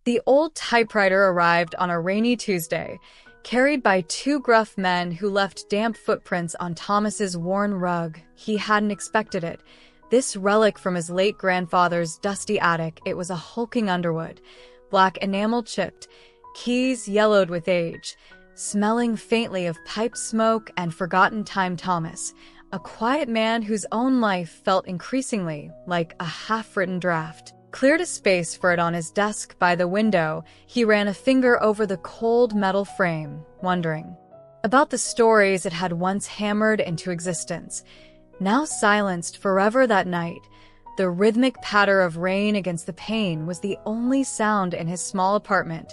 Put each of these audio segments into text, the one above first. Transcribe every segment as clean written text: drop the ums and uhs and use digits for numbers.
The old typewriter arrived on a rainy Tuesday, carried by two gruff men who left damp footprints on Thomas's worn rug. He hadn't expected it. This relic from his late grandfather's dusty attic, it was a hulking Underwood, black enamel chipped, keys yellowed with age, smelling faintly of pipe smoke and forgotten time. Thomas, a quiet man whose own life felt increasingly like a half-written draft, cleared a space for it on his desk by the window. He ran a finger over the cold metal frame, wondering about the stories it had once hammered into existence. Now silenced forever that night, the rhythmic patter of rain against the pane was the only sound in his small apartment,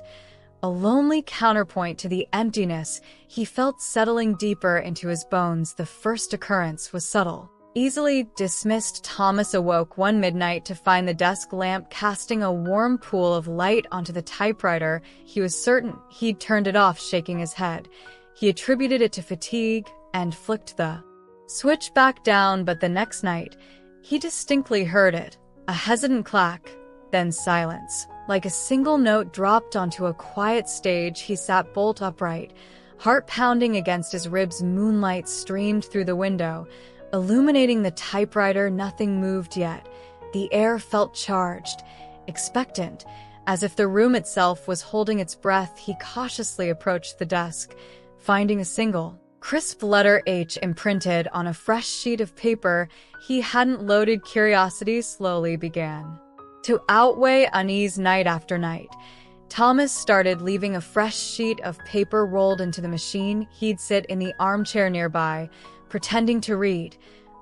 a lonely counterpoint to the emptiness he felt settling deeper into his bones. The first occurrence was subtle, easily dismissed. Thomas awoke one midnight to find the desk lamp casting a warm pool of light onto the typewriter. He was certain he'd turned it off, shaking his head. He attributed it to fatigue and flicked the switch back down, but the next night, he distinctly heard it, a hesitant clack, then silence. Like a single note dropped onto a quiet stage, he sat bolt upright, heart pounding against his ribs. Moonlight streamed through the window, illuminating the typewriter. Nothing moved yet. The air felt charged, expectant, as if the room itself was holding its breath. He cautiously approached the desk, finding a single, crisp letter H imprinted on a fresh sheet of paper he hadn't loaded. Curiosity slowly began to outweigh unease. Night after night, Thomas started leaving a fresh sheet of paper rolled into the machine. He'd sit in the armchair nearby, pretending to read,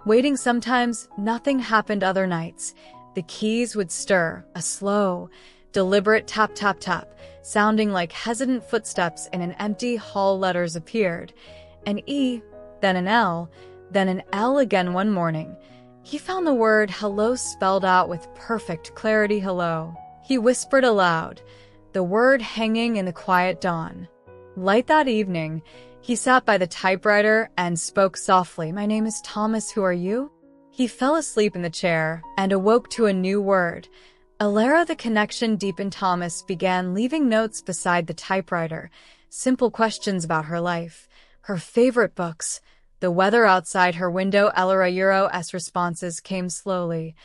waiting. Sometimes nothing happened. Other nights, the keys would stir, a slow, deliberate tap, tap, tap, sounding like hesitant footsteps in an empty hall. Letters appeared. An E, then an L, then an L again. One morning, he found the word hello spelled out with perfect clarity. Hello. He whispered aloud, the word hanging in the quiet dawn. Late that evening, he sat by the typewriter and spoke softly. My name is Thomas. Who are you? He fell asleep in the chair and awoke to a new word. Elara. The connection deepened. Thomas began leaving notes beside the typewriter, simple questions about her life, her favorite books, the weather outside her window. Elara. Responses came slowly,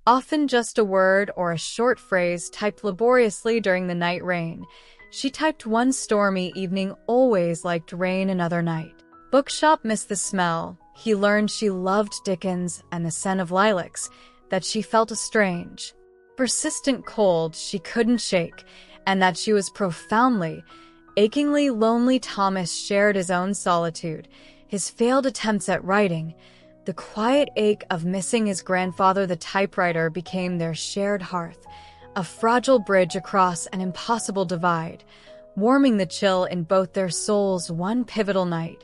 often just a word or a short phrase typed laboriously during the night rain. She typed one stormy evening, always liked rain. Another night, bookshop, missed the smell. He learned she loved Dickens and the scent of lilacs, that she felt a strange, persistent cold she couldn't shake, and that she was profoundly, achingly lonely. Thomas shared his own solitude, his failed attempts at writing, the quiet ache of missing his grandfather. The typewriter became their shared hearth, a fragile bridge across an impossible divide, warming the chill in both their souls. One pivotal night,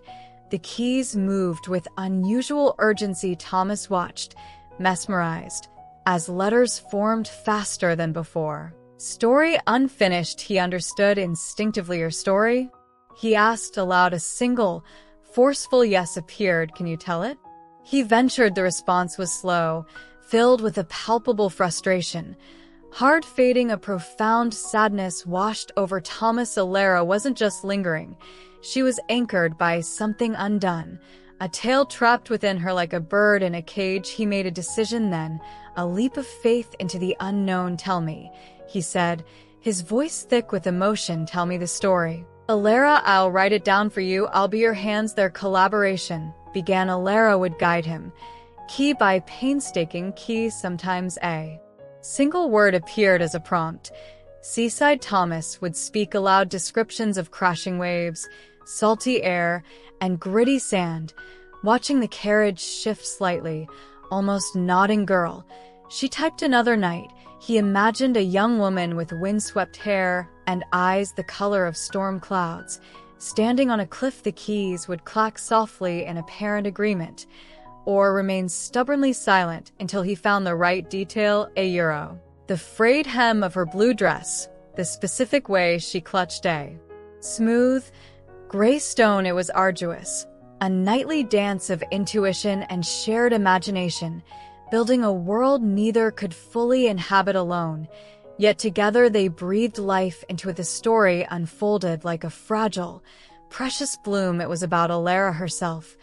the keys moved with unusual urgency. Thomas watched, mesmerized, as letters formed faster than before. Story unfinished, he understood instinctively. Your story? He asked aloud. A single, forceful yes appeared. Can you tell it? He ventured. The response was slow, filled with a palpable frustration. Hard fading, a profound sadness washed over Thomas. Elara wasn't just lingering. She was anchored by something undone, a tale trapped within her like a bird in a cage. He made a decision then, a leap of faith into the unknown. Tell me, he said, his voice thick with emotion. Tell me the story. Elara. I'll write it down for you. I'll be your hands. Their collaboration began. Elara would guide him, key by painstaking key. Sometimes a single word appeared as a prompt. Seaside. Thomas would speak aloud, descriptions of crashing waves, salty air, and gritty sand, watching the carriage shift slightly, almost nodding. Girl. She typed. Another night, he imagined a young woman with windswept hair and eyes the color of storm clouds, standing on a cliff. The keys would clack softly in apparent agreement, or remain stubbornly silent until he found the right detail. €. The frayed hem of her blue dress, the specific way she clutched a smooth, gray stone. It was arduous, a nightly dance of intuition and shared imagination, building a world neither could fully inhabit alone. Yet together they breathed life into the story unfolded like a fragile, precious bloom. It was about Elara herself,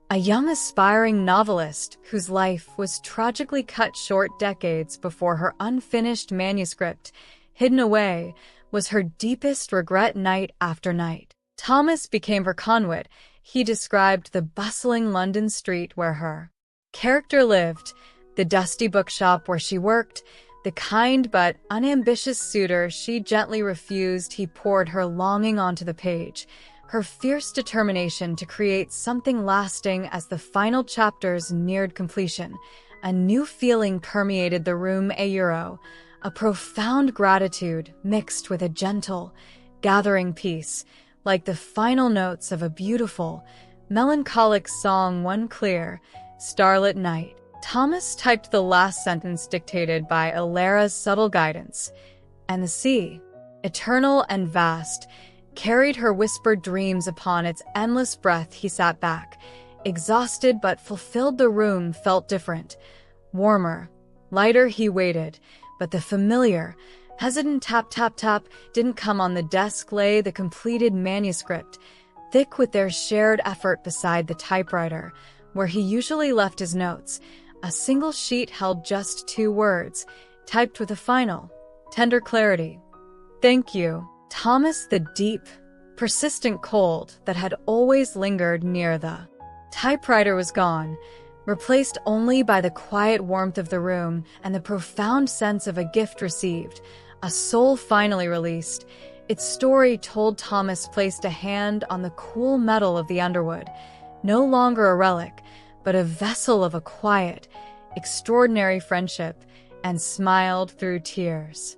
a young aspiring novelist whose life was tragically cut short decades before her unfinished manuscript, hidden away, was her deepest regret night after night. Thomas became her conduit. He described the bustling London street where her character lived, the dusty bookshop where she worked, the kind but unambitious suitor she gently refused. He poured her longing onto the page, her fierce determination to create something lasting. As the final chapters neared completion, a new feeling permeated the room, a profound gratitude mixed with a gentle, gathering peace, like the final notes of a beautiful, melancholic song. One clear, starlit night, Thomas typed the last sentence dictated by Elara's subtle guidance, and the sea, eternal and vast, carried her whispered dreams upon its endless breath. He sat back, exhausted but fulfilled. The room felt different, warmer, lighter. He waited, but the familiar, hesitant tap, tap, tap didn't come. On the desk lay the completed manuscript, thick with their shared effort beside the typewriter, where he usually left his notes. A single sheet held just 2 words, typed with a final, tender clarity. "Thank you." Thomas, the deep, persistent cold that had always lingered near the typewriter was gone, replaced only by the quiet warmth of the room and the profound sense of a gift received, a soul finally released. Its story told. Thomas placed a hand on the cool metal of the underwood, no longer a relic, but a vessel of a quiet, extraordinary friendship, and smiled through tears.